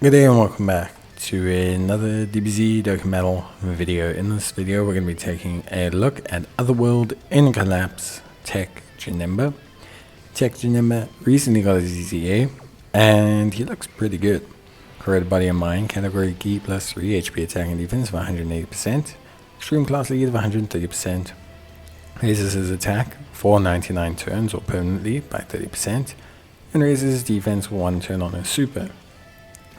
Good day and welcome back to another DBZ Dokkan video. In this video we're going to be taking a look at Otherworld in Collapse TEQ Janemba. TEQ Janemba recently got a ZZA and he looks pretty good. Correct body and mind, category key plus 3, HP attack and defense of 180%, extreme class lead of 130%, raises his attack for 99 turns or permanently by 30%, and raises his defense for 1 turn on his super.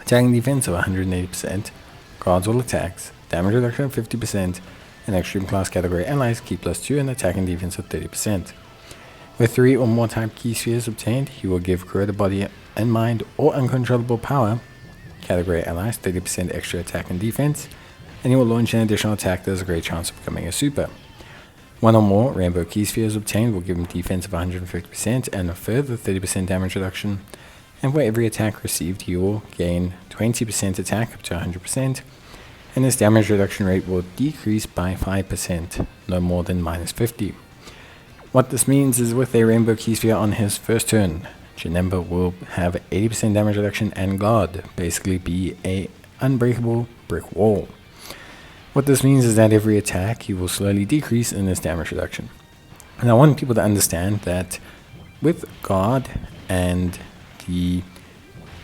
Attacking defense of 180%, guards all attacks, damage reduction of 50%, and extreme class category allies key plus 2 and attacking defense of 30%. With 3 or more type key spheres obtained, he will give created body and mind or uncontrollable power category allies 30% extra attack and defense, and he will launch an additional attack that has a great chance of becoming a super. 1 or more rainbow key spheres obtained will give him defense of 150% and a further 30% damage reduction. And for every attack received, he will gain 20% attack up to 100%, and his damage reduction rate will decrease by 5%, no more than -50. What this means is with a rainbow key sphere on his first turn, Janemba will have 80% damage reduction and guard, basically be a unbreakable brick wall. What this means is that every attack he will slowly decrease in his damage reduction. And I want people to understand that with guard and the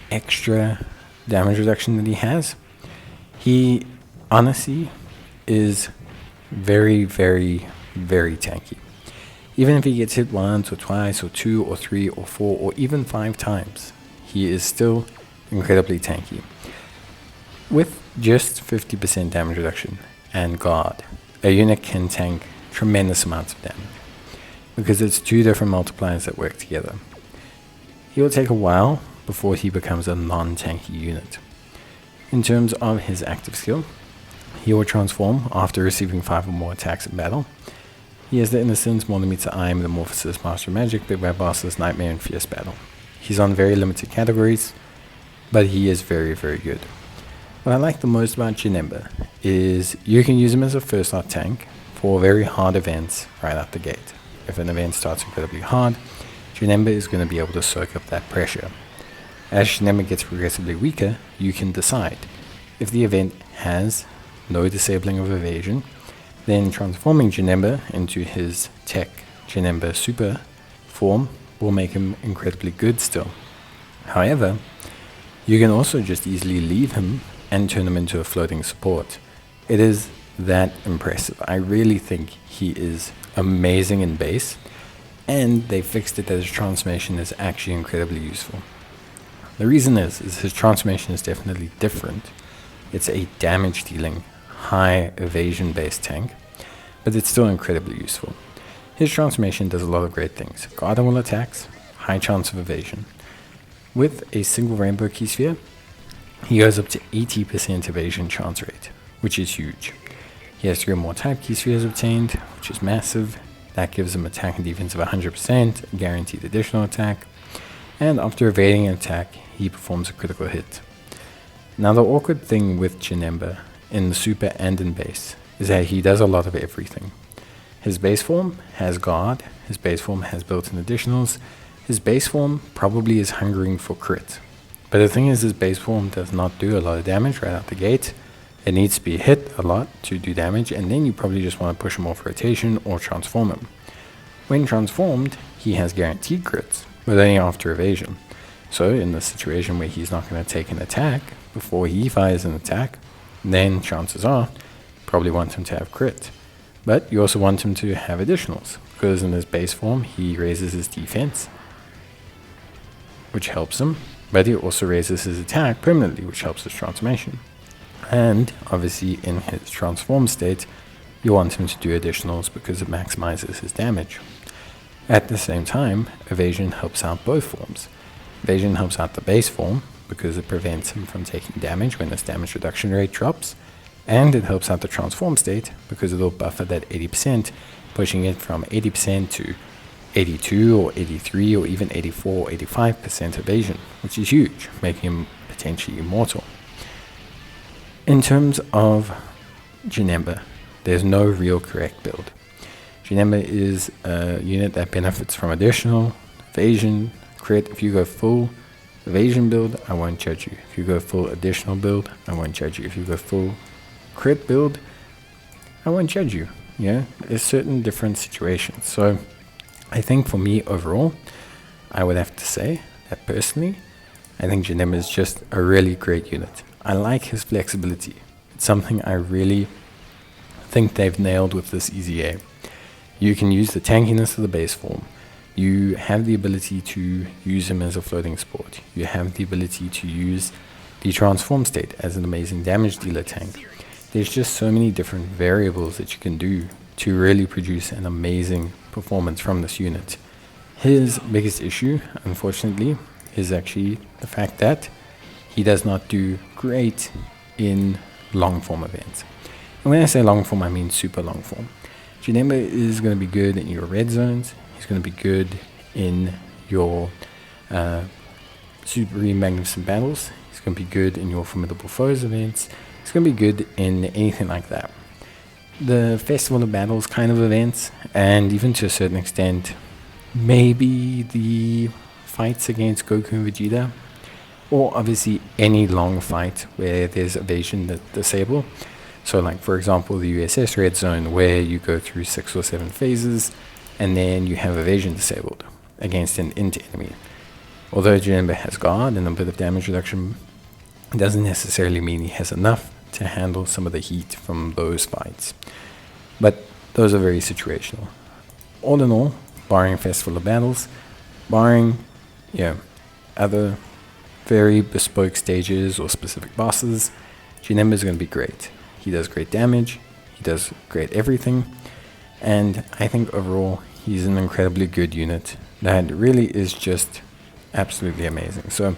extra damage reduction that he has, he honestly is very, very, very tanky. Even if he gets hit once or twice or 2 or 3 or 4 or even 5 times, he is still incredibly tanky. With just 50% damage reduction and guard, a unit can tank tremendous amounts of damage because it's 2 different multipliers that work together. It will take a while before he becomes a non-tanky unit. In terms of his active skill, he will transform after receiving 5 or more attacks in battle. He has the Innocence, More Than Meets the Eye, Metamorphosis, Master of Magic, Big Bad Bosses, Nightmare, and Fierce Battle. He's on very limited categories, but he is very, very good. What I like the most about Janemba is you can use him as a first slot tank for very hard events right out the gate. If an event starts incredibly hard, Janemba is going to be able to soak up that pressure. As Janemba gets progressively weaker, you can decide. If the event has no disabling of evasion, then transforming Janemba into his TEQ Janemba super form will make him incredibly good still. However, you can also just easily leave him and turn him into a floating support. It is that impressive. I really think he is amazing in base, and they fixed it that his transformation is actually incredibly useful. The reason is his transformation is definitely different. It's a damage dealing, high evasion based tank, but it's still incredibly useful. His transformation does a lot of great things. Guard all attacks, high chance of evasion. With a single rainbow key sphere, he goes up to 80% evasion chance rate, which is huge. He has 3 or more type key spheres obtained, which is massive. That gives him attack and defense of 100%, guaranteed additional attack, and after evading an attack, he performs a critical hit. Now the awkward thing with Janemba in the super and in base is that he does a lot of everything. His base form has guard, his base form has built-in additionals, his base form probably is hungering for crit. But the thing is, his base form does not do a lot of damage right out the gate. It needs to be hit a lot to do damage, and then you probably just want to push him off rotation or transform him. When transformed, he has guaranteed crits, but only after evasion. So in the situation where he's not going to take an attack before he fires an attack, then chances are probably want him to have crit. But you also want him to have additionals, because in his base form he raises his defense, which helps him, but he also raises his attack permanently, which helps his transformation. And obviously in his transform state, you want him to do additionals because it maximizes his damage. At the same time, evasion helps out both forms. Evasion helps out the base form because it prevents him from taking damage when his damage reduction rate drops, and it helps out the transform state because it'll buffer that 80%, pushing it from 80% to 82 or 83 or even 84 or 85% evasion, which is huge, making him potentially immortal. In terms of Janemba, there's no real correct build. Janemba is a unit that benefits from additional evasion, crit if you go full, evasion build, I won't judge you. If you go full additional build, I won't judge you. If you go full crit build, I won't judge you. Yeah, there's certain different situations. So I think for me overall, I would have to say that personally, I think Janemba is just a really great unit. I like his flexibility. It's something I really think they've nailed with this EZA. You can use the tankiness of the base form. You have the ability to use him as a floating support. You have the ability to use the transform state as an amazing damage dealer tank. There's just so many different variables that you can do to really produce an amazing performance from this unit. His biggest issue, unfortunately, is actually the fact that he does not do great in long form events. And when I say long form, I mean super long form. Janemba is going to be good in your red zones. He's going to be good in your Supreme Magnificent Battles. He's going to be good in your Formidable Foes events. He's going to be good in anything like that. The Festival of Battles kind of events, and even to a certain extent, maybe the fights against Goku and Vegeta, or obviously any long fight where there's evasion that disable. So like for example the USS Red Zone, where you go through 6 or 7 phases and then you have evasion disabled against an int enemy. Although Janemba has guard and a bit of damage reduction, it doesn't necessarily mean he has enough to handle some of the heat from those fights. But those are very situational. All in all, barring Festival of Battles, barring other very bespoke stages or specific bosses, Janemba is going to be great. He does great damage, he does great everything, and I think overall he's an incredibly good unit that really is just absolutely amazing. So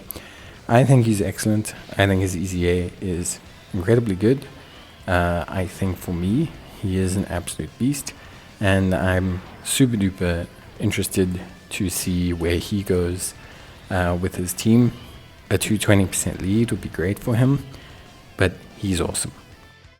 I think he's excellent. I think his EZA is incredibly good. I think for me, he is an absolute beast, and I'm super duper interested to see where he goes with his team. A 220% lead would be great for him, but he's awesome.